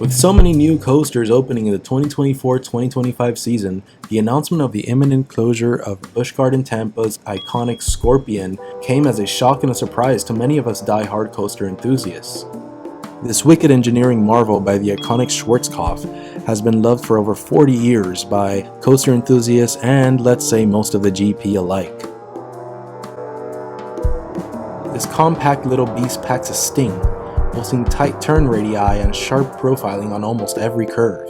With so many new coasters opening in the 2024-2025 season, the announcement of the imminent closure of Busch Gardens Tampa's iconic Scorpion came as a shock and a surprise to many of us die-hard coaster enthusiasts. This wicked engineering marvel by the iconic Schwarzkopf has been loved for over 40 years by coaster enthusiasts and, let's say, most of the GP alike. This compact little beast packs a sting, boasting tight turn radii and sharp profiling on almost every curve.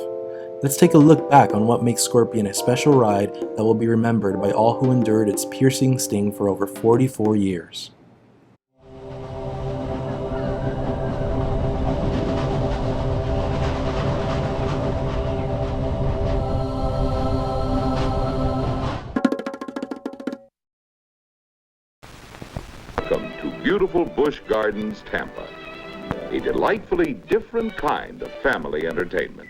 Let's take a look back on what makes Scorpion a special ride that will be remembered by all who endured its piercing sting for over 44 years. Welcome to beautiful Busch Gardens Tampa, a delightfully different kind of family entertainment.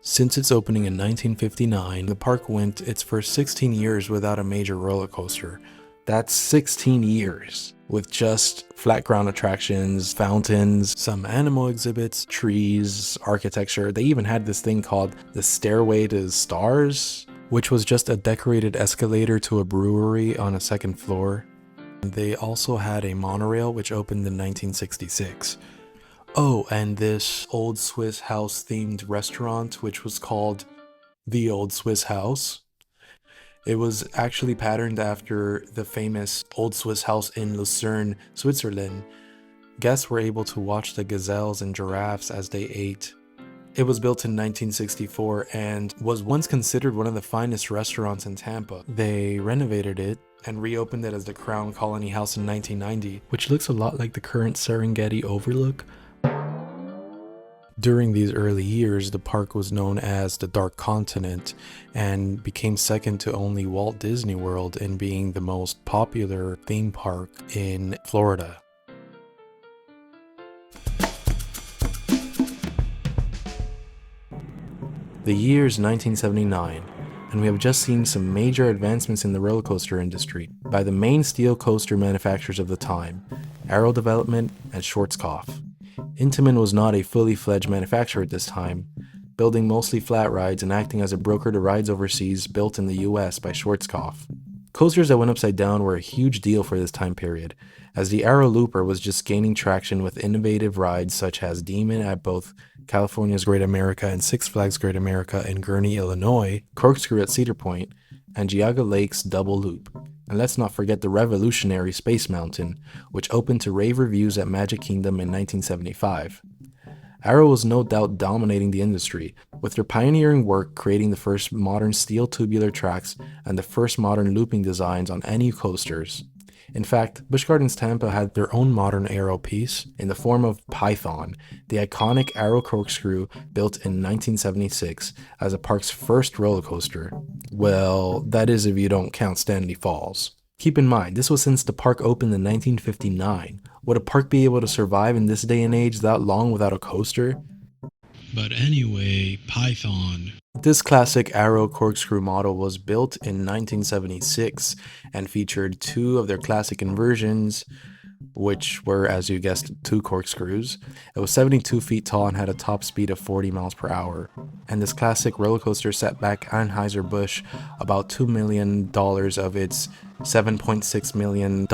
Since its opening in 1959, the park went its first 16 years without a major roller coaster. That's 16 years, with just flat ground attractions, fountains, some animal exhibits, trees, architecture. They even had this thing called the Stairway to the Stars, which was just a decorated escalator to a brewery on a second floor. They also had a monorail which opened in 1966. Oh, and this old Swiss house themed restaurant, which was called the Old Swiss House. It was actually patterned after the famous Old Swiss House in Lucerne, Switzerland. Guests were able to watch the gazelles and giraffes as they ate. It was built in 1964 and was once considered one of the finest restaurants in Tampa. They renovated it and reopened it as the Crown Colony House in 1990, which looks a lot like the current Serengeti Overlook. During these early years, the park was known as the Dark Continent and became second to only Walt Disney World in being the most popular theme park in Florida. The year is 1979, and we have just seen some major advancements in the roller coaster industry by the main steel coaster manufacturers of the time, Arrow Development and Schwarzkopf. Intamin was not a fully fledged manufacturer at this time, building mostly flat rides and acting as a broker to rides overseas built in the US by Schwarzkopf. Coasters that went upside down were a huge deal for this time period, as the Arrow Looper was just gaining traction with innovative rides such as Demon at both California's Great America and Six Flags Great America in Gurnee, Illinois, Corkscrew at Cedar Point, and Geauga Lake's Double Loop. And let's not forget the revolutionary Space Mountain, which opened to rave reviews at Magic Kingdom in 1975. Arrow was no doubt dominating the industry, with their pioneering work creating the first modern steel tubular tracks and the first modern looping designs on any coasters. In fact, Busch Gardens Tampa had their own modern Arrow piece in the form of Python, the iconic Arrow corkscrew built in 1976 as the park's first roller coaster. Well, that is if you don't count Stanley Falls. Keep in mind, this was since the park opened in 1959. Would a park be able to survive in this day and age that long without a coaster? But anyway, Python. This classic Arrow corkscrew model was built in 1976 and featured two of their classic inversions, which were, as you guessed, two corkscrews. It was 72 feet tall and had a top speed of 40 miles per hour. And this classic roller coaster set back Anheuser-Busch about $2 million of its $7.6 million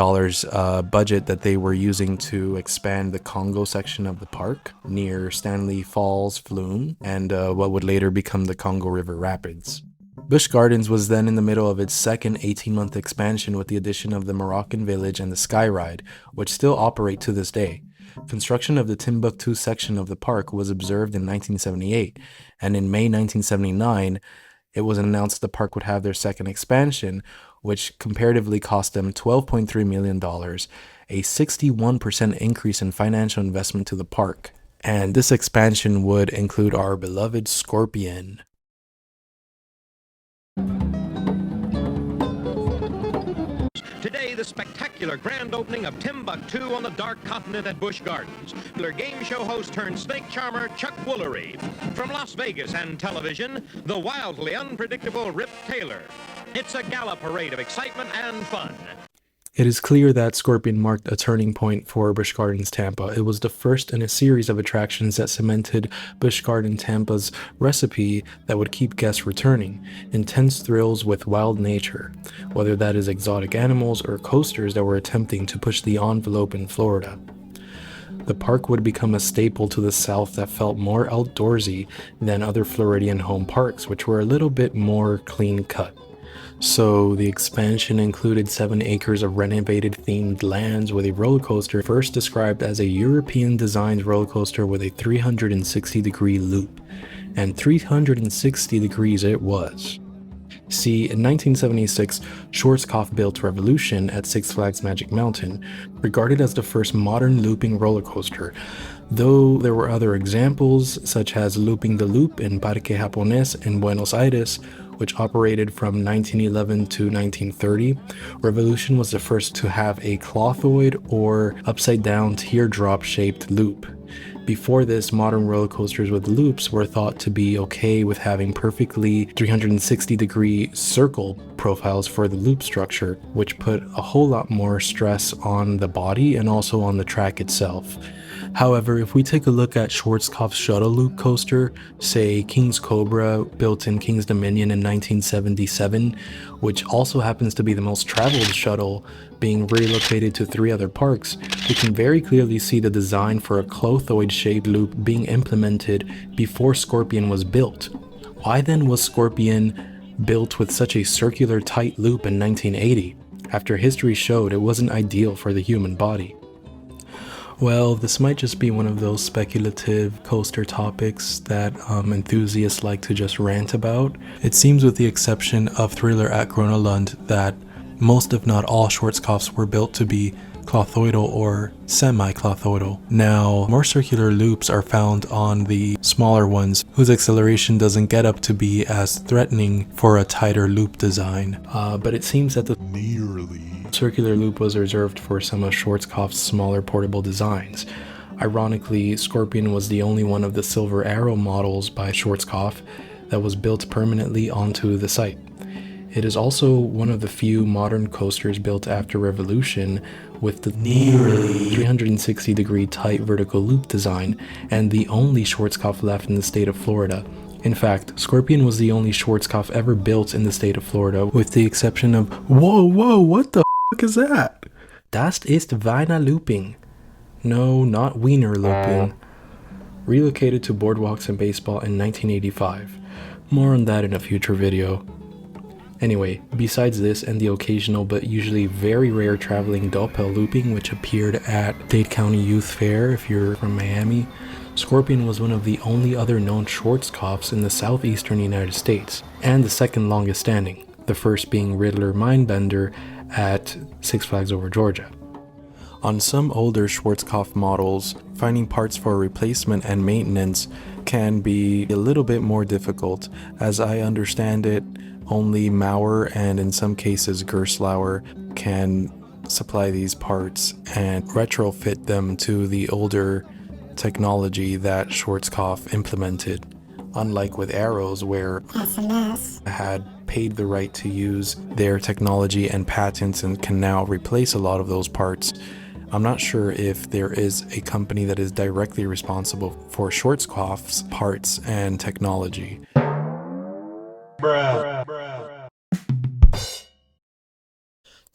budget that they were using to expand the Congo section of the park near Stanley Falls Flume and what would later become the Congo River Rapids. Busch Gardens was then in the middle of its second 18-month expansion with the addition of the Moroccan Village and the Sky Ride, which still operate to this day. Construction of the Timbuktu section of the park was observed in 1978, and in May 1979, it was announced the park would have their second expansion, which comparatively cost them $12.3 million, a 61% increase in financial investment to the park. And this expansion would include our beloved Scorpion. Today Today, the spectacular grand opening of Timbuktu on the Dark Continent at Busch Gardens. Their game show host turned snake charmer Chuck Woolery. From Las Vegas and television, the wildly unpredictable Rip Taylor. It's a gala parade of excitement and fun. It is clear that Scorpion marked a turning point for Busch Gardens Tampa. It was the first in a series of attractions that cemented Busch Gardens Tampa's recipe that would keep guests returning: intense thrills with wild nature, whether that is exotic animals or coasters that were attempting to push the envelope in Florida. The park would become a staple to the South that felt more outdoorsy than other Floridian home parks, which were a little bit more clean-cut. So the expansion included 7 acres of renovated themed lands with a roller coaster first described as a European designed roller coaster with a 360-degree loop. And 360 degrees it was. See, in 1976, Schwarzkopf built Revolution at Six Flags Magic Mountain, regarded as the first modern looping roller coaster, though there were other examples, such as Looping the Loop in Parque Japonés in Buenos Aires, which operated from 1911 to 1930. Revolution was the first to have a clothoid or upside-down teardrop-shaped loop. Before this, modern roller coasters with loops were thought to be okay with having perfectly 360-degree circle profiles for the loop structure, which put a whole lot more stress on the body and also on the track itself. However, if we take a look at Schwarzkopf's shuttle loop coaster, say King's Cobra, built in King's Dominion in 1977, which also happens to be the most traveled shuttle being relocated to 3 other parks, we can very clearly see the design for a clothoid-shaped loop being implemented before Scorpion was built. Why then was Scorpion built with such a circular tight loop in 1980, after history showed it wasn't ideal for the human body? Well, this might just be one of those speculative coaster topics that enthusiasts like to just rant about. It seems, with the exception of Thriller at Gronalund, that most if not all Schwarzkopfs were built to be clothoidal or semi-clothoidal. Now, more circular loops are found on the smaller ones, whose acceleration doesn't get up to be as threatening for a tighter loop design. But it seems that the circular loop was reserved for some of Schwarzkopf's smaller portable designs. Ironically, Scorpion was the only one of the Silver Arrow models by Schwarzkopf that was built permanently onto the site. It is also one of the few modern coasters built after Revolution with the nearly 360-degree tight vertical loop design, and the only Schwarzkopf left in the state of Florida. In fact, Scorpion was the only Schwarzkopf ever built in the state of Florida, with the exception of, whoa, what the fuck is that? Das ist Wiener Looping. No, not Wiener Looping. Relocated to boardwalks and baseball in 1985. More on that in a future video. Anyway, besides this and the occasional but usually very rare traveling Doppel looping which appeared at Dade County Youth Fair if you're from Miami, Scorpion was one of the only other known Schwarzkopfs in the southeastern United States, and the second longest standing, the first being Riddler Mindbender at Six Flags Over Georgia. On some older Schwarzkopf models, finding parts for replacement and maintenance can be a little bit more difficult. As I understand it, only Mauer and in some cases Gerstlauer can supply these parts and retrofit them to the older technology that Schwarzkopf implemented. Unlike with Arrows, where SMS had paid the right to use their technology and patents and can now replace a lot of those parts. I'm not sure if there is a company that is directly responsible for Schwarzkopf's parts and technology.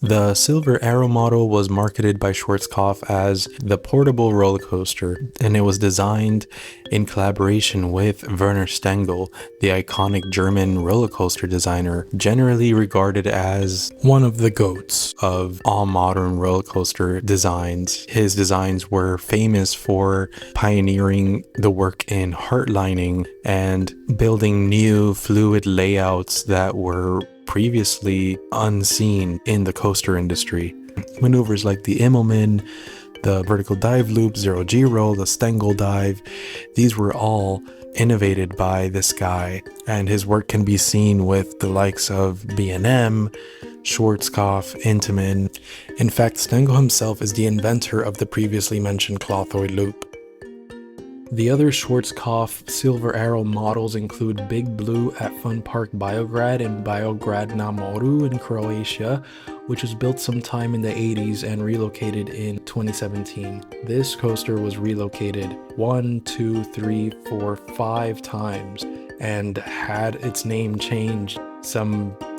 The Silver Arrow model was marketed by Schwarzkopf as the portable roller coaster, and it was designed in collaboration with Werner Stengel, the iconic German roller coaster designer, generally regarded as one of the goats of all modern roller coaster designs. His designs were famous for pioneering the work in heartlining and building new fluid layouts that were previously unseen in the coaster industry. Maneuvers like the Immelmann, the vertical dive loop, zero G roll, the Stengel dive, these were all innovated by this guy, and his work can be seen with the likes of B&M, Schwarzkopf, Intamin. In fact, Stengel himself is the inventor of the previously mentioned clothoid loop. The other Schwarzkopf Silver Arrow models include Big Blue at Fun Park Biograd and Biograd na Moru in Croatia, which was built sometime in the 80s and relocated in 2017. This coaster was relocated 1, 2, 3, 4, 5 times and had its name changed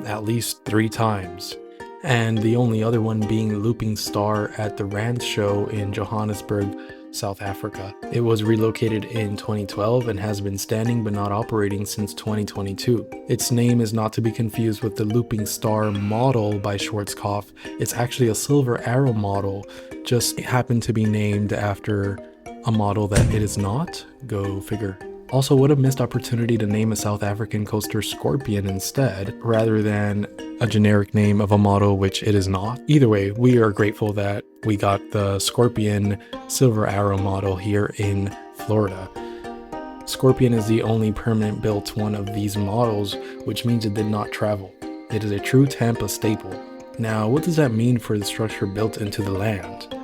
at least 3 times. And the only other one being Looping Star at the Rand Show in Johannesburg, South Africa. It was relocated in 2012 and has been standing but not operating since 2022. Its name is not to be confused with the Looping Star model by Schwarzkopf. It's actually a Silver Arrow model, just happened to be named after a model that it is not. Go figure. Also, what a missed opportunity to name a South African coaster Scorpion instead, rather than a generic name of a model which it is not. Either way, we are grateful that we got the Scorpion Silver Arrow model here in Florida. Scorpion is the only permanent built one of these models, which means it did not travel. It is a true Tampa staple. Now, what does that mean for the structure built into the land?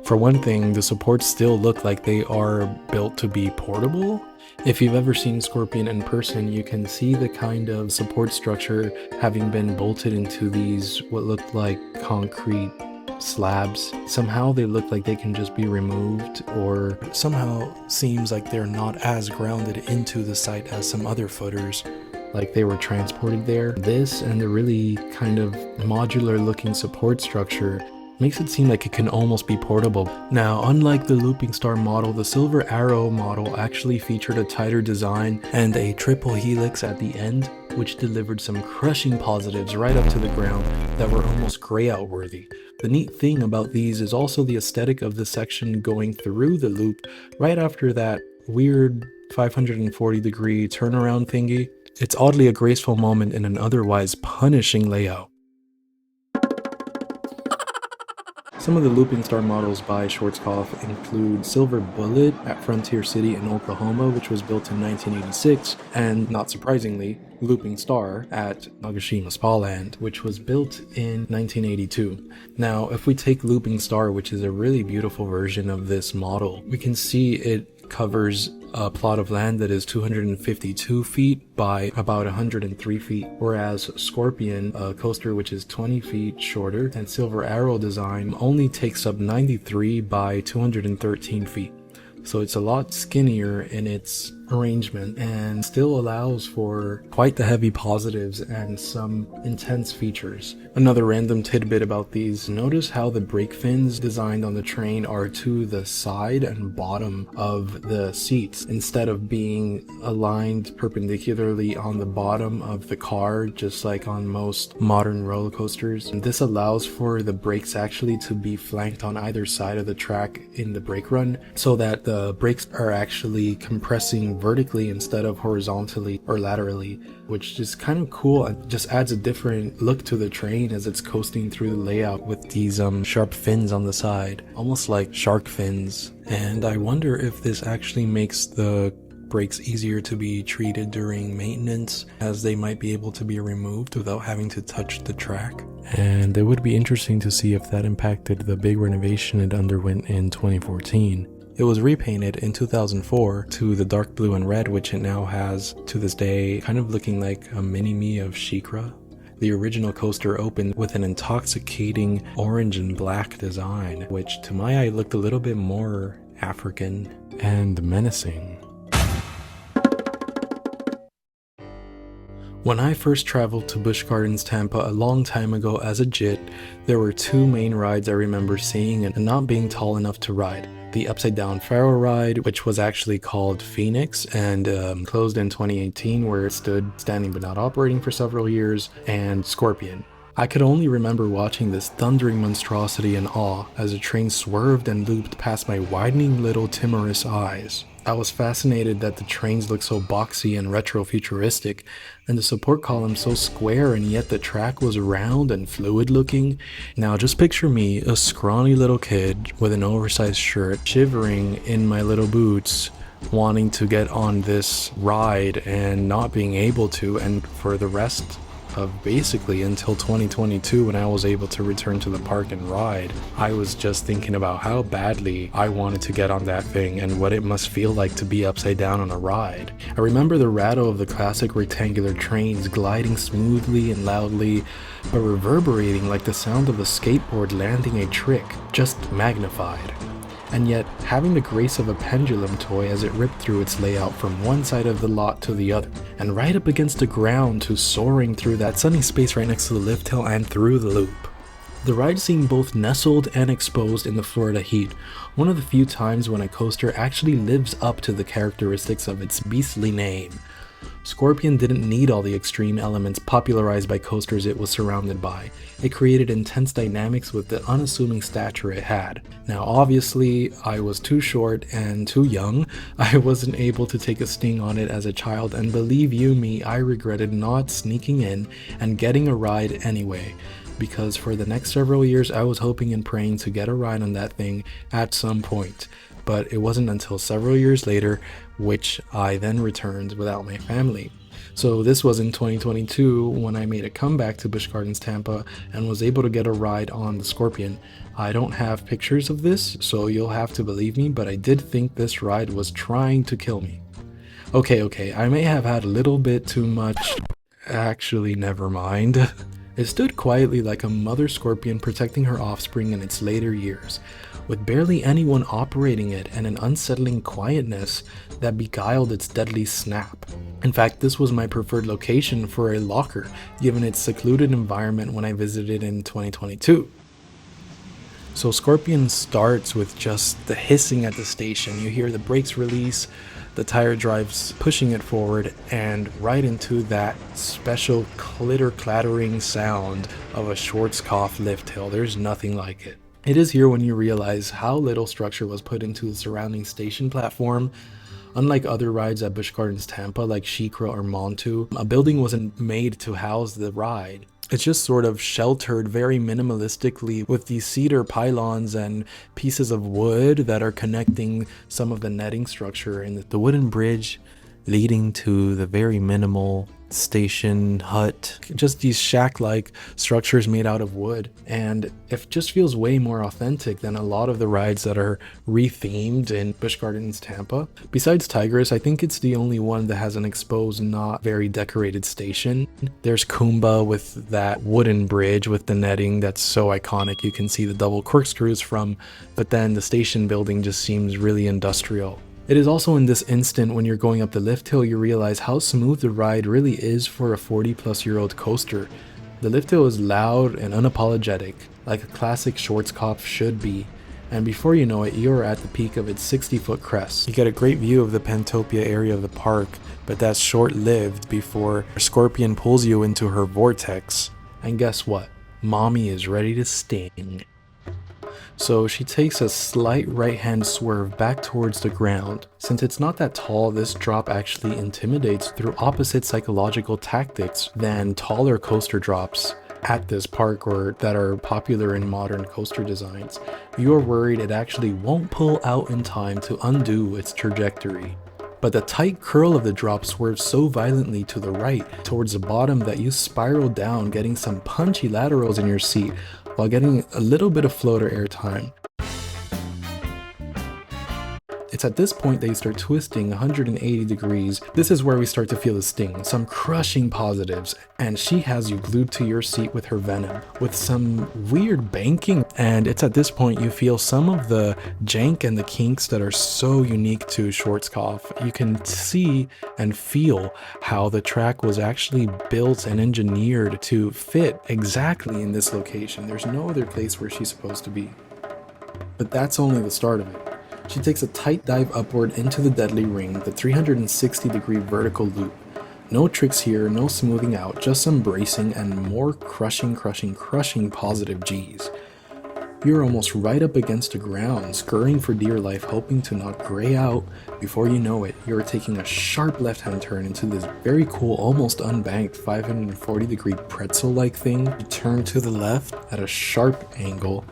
For one thing, the supports still look like they are built to be portable. If you've ever seen Scorpion in person, you can see the kind of support structure having been bolted into these what look like concrete slabs. Somehow they look like they can just be removed, or somehow seems like they're not as grounded into the site as some other footers, like they were transported there. This and the really kind of modular looking support structure makes it seem like it can almost be portable. Now, unlike the Looping Star model, the Silver Arrow model actually featured a tighter design and a triple helix at the end, which delivered some crushing positives right up to the ground that were almost gray out worthy. The neat thing about these is also the aesthetic of the section going through the loop right after that weird 540-degree turnaround thingy. It's oddly a graceful moment in an otherwise punishing layout. Some of the Looping Star models by Schwarzkopf include Silver Bullet at Frontier City in Oklahoma, which was built in 1986, and not surprisingly, Looping Star at Nagashima Spaland, which was built in 1982. Now, if we take Looping Star, which is a really beautiful version of this model, we can see it covers a plot of land that is 252 feet by about 103 feet, whereas Scorpion, a coaster which is 20 feet shorter, and Silver Arrow design only takes up 93 by 213 feet. So it's a lot skinnier in its arrangement and still allows for quite the heavy positives and some intense features. Another random tidbit about these, notice how the brake fins designed on the train are to the side and bottom of the seats instead of being aligned perpendicularly on the bottom of the car, just like on most modern roller coasters. And this allows for the brakes actually to be flanked on either side of the track in the brake run, so that the brakes are actually compressing vertically instead of horizontally or laterally, which is kind of cool and just adds a different look to the train as it's coasting through the layout with these sharp fins on the side, almost like shark fins. And I wonder if this actually makes the brakes easier to be treated during maintenance, as they might be able to be removed without having to touch the track. And it would be interesting to see if that impacted the big renovation it underwent in 2014. It was repainted in 2004 to the dark blue and red, which it now has to this day, kind of looking like a mini-me of SheiKra. The original coaster opened with an intoxicating orange and black design, which to my eye looked a little bit more African and menacing. When I first traveled to Busch Gardens Tampa a long time ago as a JIT, there were 2 main rides I remember seeing and not being tall enough to ride. The Upside Down Pharaoh ride, which was actually called Phoenix and closed in 2018, where it stood standing but not operating for several years, and Scorpion. I could only remember watching this thundering monstrosity in awe as the train swerved and looped past my widening little timorous eyes. I was fascinated that the trains looked so boxy and retro-futuristic, and the support column so square, and yet the track was round and fluid looking. Now just picture me, a scrawny little kid with an oversized shirt, shivering in my little boots, wanting to get on this ride and not being able to, and for the rest of basically until 2022 when I was able to return to the park and ride. I was just thinking about how badly I wanted to get on that thing and what it must feel like to be upside down on a ride. I remember the rattle of the classic rectangular trains gliding smoothly and loudly, but reverberating like the sound of a skateboard landing a trick, just magnified. And yet, having the grace of a pendulum toy as it ripped through its layout from one side of the lot to the other, and right up against the ground to soaring through that sunny space right next to the lift hill and through the loop. The ride seemed both nestled and exposed in the Florida heat, one of the few times when a coaster actually lives up to the characteristics of its beastly name. Scorpion didn't need all the extreme elements popularized by coasters it was surrounded by. It created intense dynamics with the unassuming stature it had. Now obviously, I was too short and too young. I wasn't able to take a sting on it as a child, and believe you me, I regretted not sneaking in and getting a ride anyway. Because for the next several years I was hoping and praying to get a ride on that thing at some point. But it wasn't until several years later, which I then returned without my family. So this was in 2022 when I made a comeback to Busch Gardens Tampa and was able to get a ride on the Scorpion. I don't have pictures of this, so you'll have to believe me, but I did think this ride was trying to kill me. Okay, I may have had a little bit too much. Actually, never mind. It stood quietly like a mother scorpion protecting her offspring in its later years, with barely anyone operating it and an unsettling quietness that beguiled its deadly snap. In fact, this was my preferred location for a locker, given its secluded environment when I visited in 2022. So Scorpion starts with just the hissing at the station. You hear the brakes release, the tire drives pushing it forward, and right into that special clattering sound of a Schwarzkopf lift hill. There's nothing like it. It is here when you realize how little structure was put into the surrounding station platform. Unlike other rides at Busch Gardens Tampa like SheiKra or Montu, a building wasn't made to house the ride. It's just sort of sheltered very minimalistically with these cedar pylons and pieces of wood that are connecting some of the netting structure and the wooden bridge leading to the very minimal station hut, just these shack-like structures made out of wood. And it just feels way more authentic than a lot of the rides that are rethemed in Busch Gardens Tampa. Besides Tigris, I think it's the only one that has an exposed, not very decorated station. There's Kumba with that wooden bridge with the netting that's so iconic you can see the double corkscrews from, but then the station building just seems really industrial. It is also in this instant when you're going up the lift hill you realize how smooth the ride really is for a 40-plus-year-old coaster. The lift hill is loud and unapologetic, like a classic Schwarzkopf should be, and before you know it, you're at the peak of its 60-foot crest. You get a great view of the Pantopia area of the park, but that's short-lived before Scorpion pulls you into her vortex. And guess what? Mommy is ready to sting. So she takes a slight right-hand swerve back towards the ground. Since it's not that tall, this drop actually intimidates through opposite psychological tactics than taller coaster drops at this park or that are popular in modern coaster designs. You're worried it actually won't pull out in time to undo its trajectory. But the tight curl of the drop swerves so violently to the right towards the bottom that you spiral down, getting some punchy laterals in your seat while getting a little bit of floater airtime. It's at this point that you start twisting 180 degrees. This is where we start to feel the sting, some crushing positives, and she has you glued to your seat with her venom, with some weird banking, and it's at this point you feel some of the jank and the kinks that are so unique to Schwarzkopf. You can see and feel how the track was actually built and engineered to fit exactly in this location. There's no other place where she's supposed to be. But that's only the start of it. She takes a tight dive upward into the deadly ring, the 360-degree vertical loop. No tricks here, no smoothing out, just some bracing and more crushing positive G's. You're almost right up against the ground, scurrying for dear life, hoping to not gray out. Before you know it, you're taking a sharp left-hand turn into this very cool, almost unbanked 540-degree pretzel-like thing. You turn to the left at a sharp angle,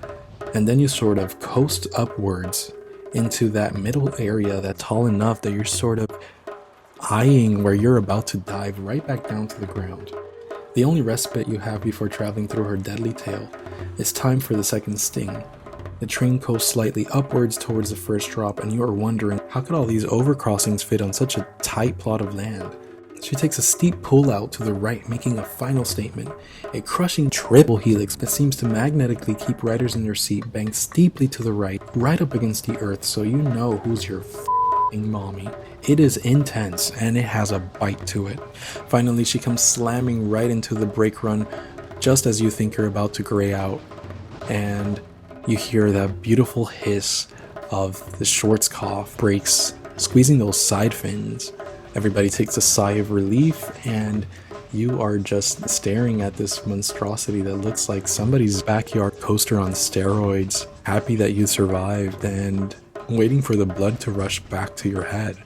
and then you sort of coast upwards into that middle area that's tall enough that you're sort of eyeing where you're about to dive right back down to the ground. The only respite you have before traveling through her deadly tail. It's time for the second sting. The train coasts slightly upwards towards the first drop, and you are wondering, how could all these overcrossings fit on such a tight plot of land? She takes a steep pull out to the right, making a final statement. A crushing triple helix that seems to magnetically keep riders in their seat banks steeply to the right up against the earth, so you know who's your f***ing mommy. It is intense, and it has a bite to it. Finally, she comes slamming right into the brake run, just as you think you're about to gray out, and you hear that beautiful hiss of the Schwarzkopf brakes squeezing those side fins. Everybody takes a sigh of relief, and you are just staring at this monstrosity that looks like somebody's backyard coaster on steroids, happy that you survived and waiting for the blood to rush back to your head.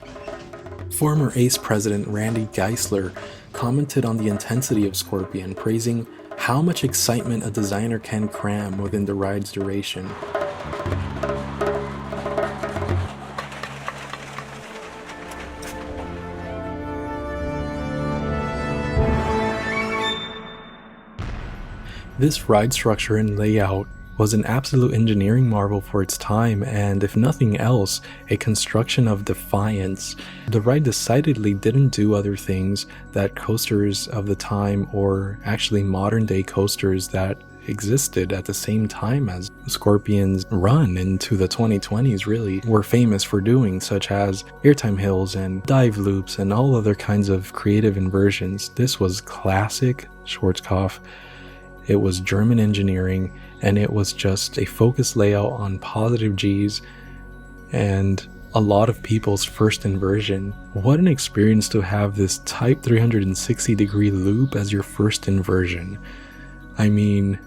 Former ACE president Randy Geisler commented on the intensity of Scorpion, praising how much excitement a designer can cram within the ride's duration. This ride structure and layout was an absolute engineering marvel for its time, and if nothing else, a construction of defiance. The ride decidedly didn't do other things that coasters of the time, or actually modern day coasters that existed at the same time as Scorpion's run into the 2020s really were famous for doing, such as airtime hills and dive loops and all other kinds of creative inversions. This was classic Schwarzkopf. It was German engineering, and it was just a focused layout on positive G's and a lot of people's first inversion. What an experience to have this type 360 degree loop as your first inversion. I mean,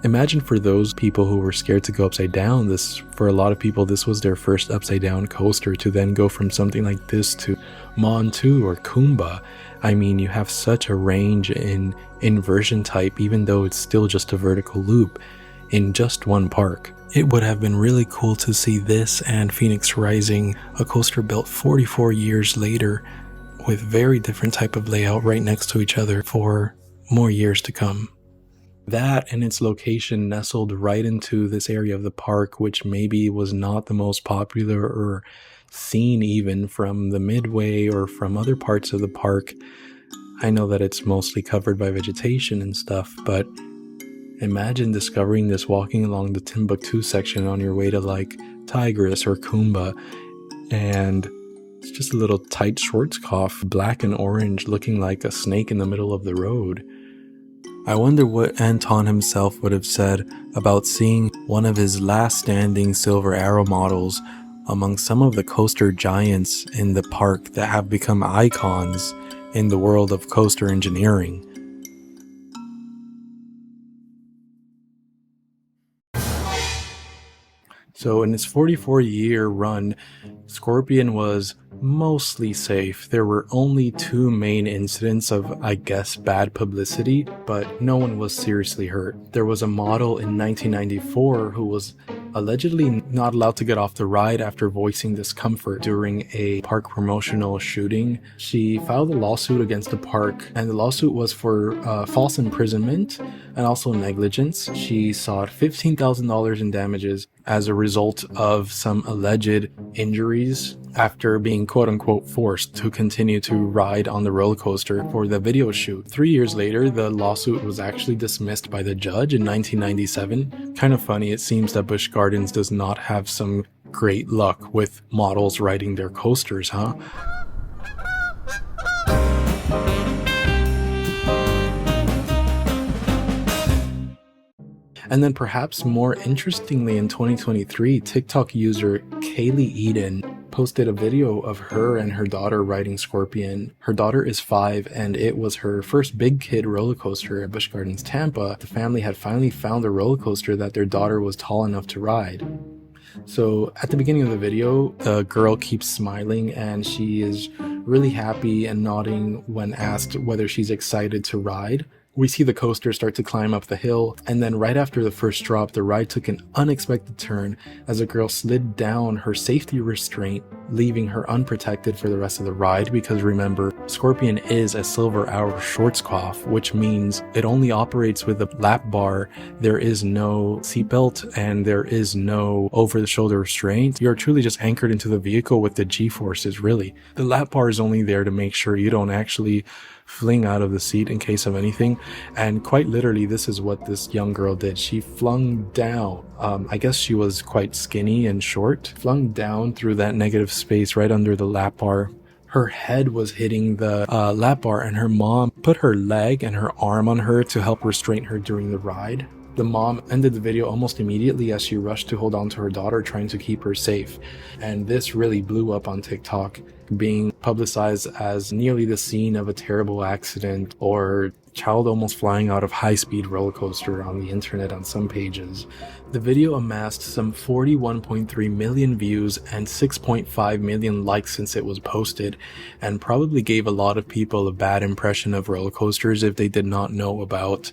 imagine for those people who were scared to go upside down, for a lot of people this was their first upside down coaster, to then go from something like this to Mon 2 or Kumba. I mean, you have such a range in inversion type, even though it's still just a vertical loop in just one park. It would have been really cool to see this and Phoenix Rising, a coaster built 44 years later with very different type of layout right next to each other for more years to come. That and its location nestled right into this area of the park, which maybe was not the most popular or seen even from the midway or from other parts of the park. I know that it's mostly covered by vegetation and stuff, but imagine discovering this walking along the Timbuktu section on your way to like Tigris or Kumba, and it's just a little tight Schwarzkopf, black and orange, looking like a snake in the middle of the road. I wonder what Anton himself would have said about seeing one of his last standing Silver Arrow models among some of the coaster giants in the park that have become icons in the world of coaster engineering. So in its 44-year run, Scorpion was mostly safe. There were only 2 main incidents of, I guess, bad publicity, but no one was seriously hurt. There was a model in 1994 who was allegedly not allowed to get off the ride after voicing discomfort during a park promotional shooting. She filed a lawsuit against the park, and the lawsuit was for false imprisonment and also negligence. She sought $15,000 in damages as a result of some alleged injuries after being quote-unquote forced to continue to ride on the roller coaster for the video shoot. 3 years later, the lawsuit was actually dismissed by the judge in 1997. Kind of funny, it seems that Busch Gardens does not have some great luck with models riding their coasters, huh? And then perhaps more interestingly, in 2023, TikTok user Kaylee Eden posted a video of her and her daughter riding Scorpion. Her daughter is 5, and it was her first big kid roller coaster at Busch Gardens Tampa. The family had finally found a roller coaster that their daughter was tall enough to ride. So at the beginning of the video, the girl keeps smiling and she is really happy and nodding when asked whether she's excited to ride. We see the coaster start to climb up the hill, and then right after the first drop, the ride took an unexpected turn as a girl slid down her safety restraint, leaving her unprotected for the rest of the ride, because remember, Scorpion is a silver hour Schwarzkopf, which means it only operates with a lap bar. There is no seatbelt and there is no over-the-shoulder restraint. You're truly just anchored into the vehicle with the G-forces, really. The lap bar is only there to make sure you don't actually fling out of the seat in case of anything, and quite literally this is what this young girl did. She flung down, I guess she was quite skinny and short, flung down through that negative space right under the lap bar. Her head was hitting the lap bar, and her mom put her leg and her arm on her to help restrain her during the ride. The mom ended the video almost immediately as she rushed to hold on to her daughter, trying to keep her safe. And this really blew up on TikTok, being publicized as nearly the scene of a terrible accident or child almost flying out of high-speed roller coaster on the internet on some pages. The video amassed some 41.3 million views and 6.5 million likes since it was posted, and probably gave a lot of people a bad impression of roller coasters if they did not know about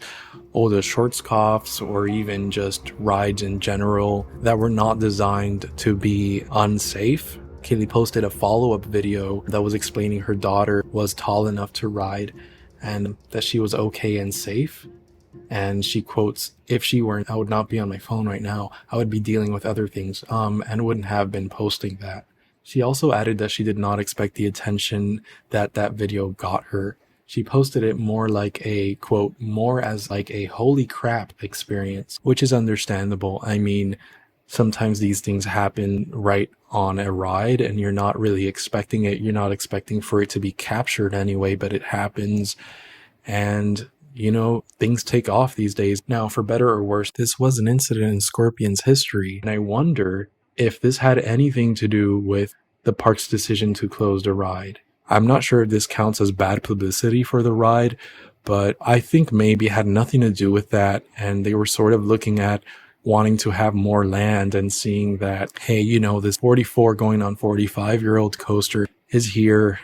all the Schwarzkopfs or even just rides in general that were not designed to be unsafe. Kaylee posted a follow-up video that was explaining her daughter was tall enough to ride and that she was okay and safe. And she quotes, "If she weren't, I would not be on my phone right now. I would be dealing with other things, and wouldn't have been posting that." She also added that she did not expect the attention that that video got her. She posted it more like a, quote, more as like a holy crap experience, which is understandable. I mean, sometimes these things happen right on a ride and you're not really expecting it. You're not expecting for it to be captured anyway, but it happens. And, you know, things take off these days. Now, for better or worse, this was an incident in Scorpion's history. And I wonder if this had anything to do with the park's decision to close the ride. I'm not sure if this counts as bad publicity for the ride, but I think maybe it had nothing to do with that. And they were sort of looking at wanting to have more land and seeing that, hey, you know, this 44 going on 45-year-old coaster is here,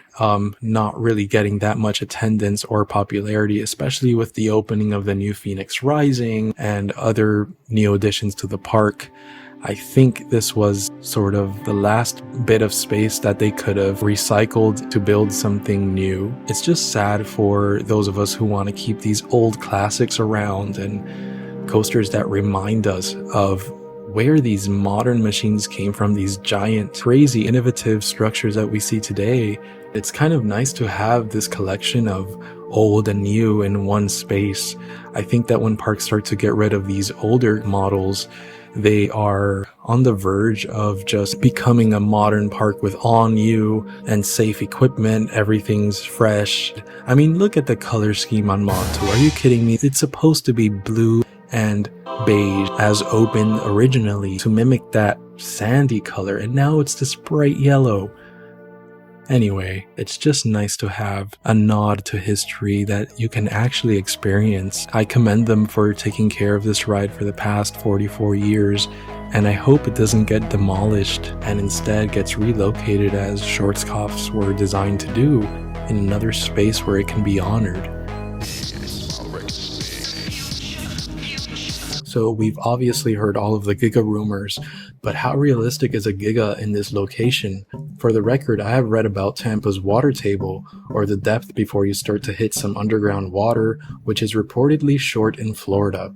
not really getting that much attendance or popularity, especially with the opening of the new Phoenix Rising and other new additions to the park. I think this was sort of the last bit of space that they could have recycled to build something new. It's just sad for those of us who want to keep these old classics around and coasters that remind us of where these modern machines came from, these giant, crazy, innovative structures that we see today. It's kind of nice to have this collection of old and new in one space. I think that when parks start to get rid of these older models, they are on the verge of just becoming a modern park with all new and safe equipment. Everything's fresh. I mean, look at the color scheme on Montu. Are you kidding me? It's supposed to be blue and beige as open originally to mimic that sandy color, and now it's this bright yellow. Anyway, it's just nice to have a nod to history that you can actually experience. I commend them for taking care of this ride for the past 44 years, and I hope it doesn't get demolished and instead gets relocated as Schwarzkopfs were designed to do, in another space where it can be honored. So we've obviously heard all of the Giga rumors, but how realistic is a Giga in this location? For the record, I have read about Tampa's water table, or the depth before you start to hit some underground water, which is reportedly short in Florida.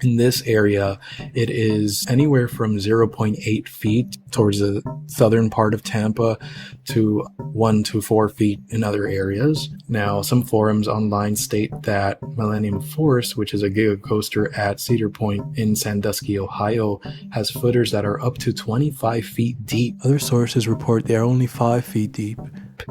In this area, it is anywhere from 0.8 feet towards the southern part of Tampa to 1 to 4 feet in other areas. Now, some forums online state that Millennium Force, which is a Giga coaster at Cedar Point in Sandusky, Ohio, has footers that are up to 25 feet deep. Other sources report they are only 5 feet deep.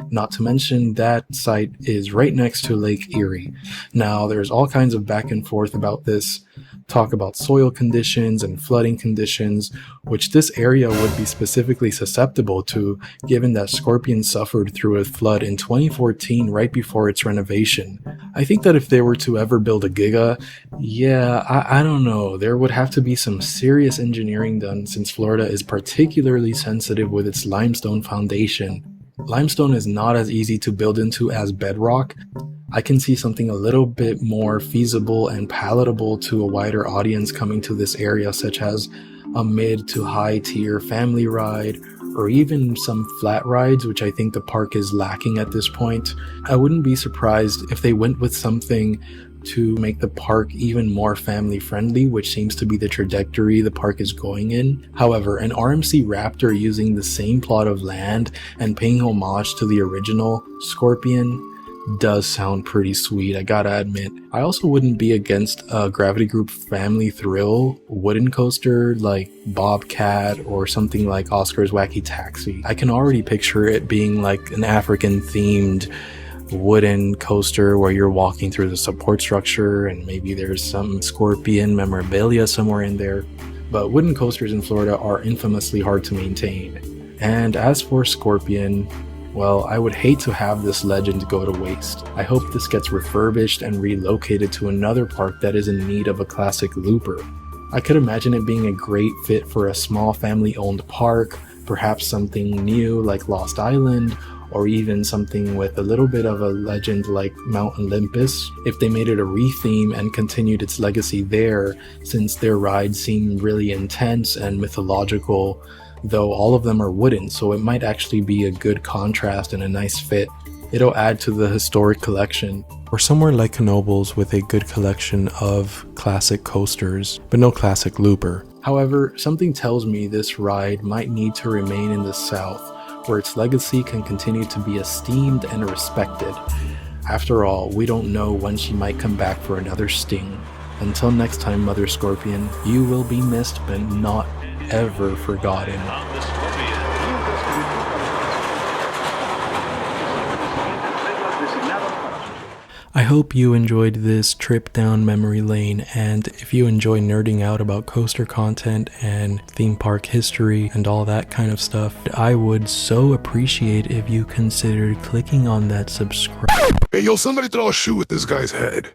Not to mention that site is right next to Lake Erie. Now, there's all kinds of back and forth about this. Talk about soil conditions and flooding conditions, which this area would be specifically susceptible to, given that Scorpion suffered through a flood in 2014 right before its renovation. I think that if they were to ever build a Giga, I don't know, there would have to be some serious engineering done, since Florida is particularly sensitive with its limestone foundation. Limestone is not as easy to build into as bedrock. I can see something a little bit more feasible and palatable to a wider audience coming to this area, such as a mid to high tier family ride, or even some flat rides, which I think the park is lacking at this point. I wouldn't be surprised if they went with something to make the park even more family friendly, which seems to be the trajectory the park is going in. However, an RMC Raptor using the same plot of land and paying homage to the original Scorpion does sound pretty sweet, I gotta admit. I also wouldn't be against a Gravity Group Family Thrill wooden coaster like Bobcat or something like Oscar's Wacky Taxi. I can already picture it being like an African themed wooden coaster where you're walking through the support structure and maybe there's some Scorpion memorabilia somewhere in there. But wooden coasters in Florida are infamously hard to maintain. And as for Scorpion, well, I would hate to have this legend go to waste. I hope this gets refurbished and relocated to another park that is in need of a classic looper. I could imagine it being a great fit for a small family-owned park, perhaps something new like Lost Island, or even something with a little bit of a legend like Mount Olympus, if they made it a re-theme and continued its legacy there, since their rides seem really intense and mythological, though all of them are wooden, so it might actually be a good contrast and a nice fit. It'll add to the historic collection. Or somewhere like Knoebels with a good collection of classic coasters, but no classic looper. However, something tells me this ride might need to remain in the South, where its legacy can continue to be esteemed and respected. After all, we don't know when she might come back for another sting. Until next time, Mother Scorpion, you will be missed but not ever forgotten. I hope you enjoyed this trip down memory lane, and if you enjoy nerding out about coaster content and theme park history and all that kind of stuff, I would so appreciate if you considered clicking on that subscribe. Hey yo, somebody throw a shoe at this guy's head.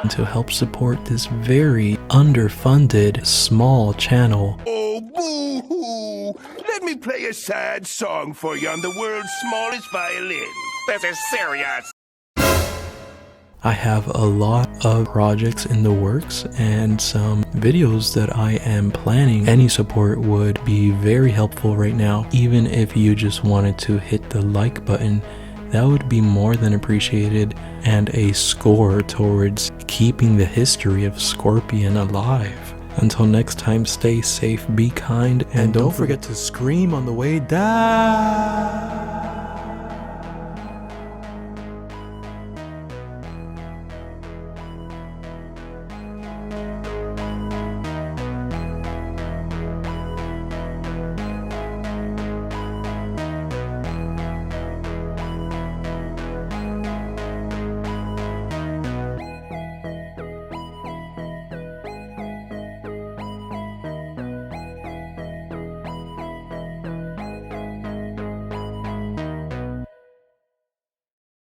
To help support this very underfunded small channel. Oh, boo-hoo! Let me play a sad song for you on the world's smallest violin. This is serious. I have a lot of projects in the works and some videos that I am planning. Any support would be very helpful right now. Even if you just wanted to hit the like button, that would be more than appreciated, and a score towards keeping the history of Scorpion alive. Until next time, stay safe, be kind, and don't forget to scream on the way down.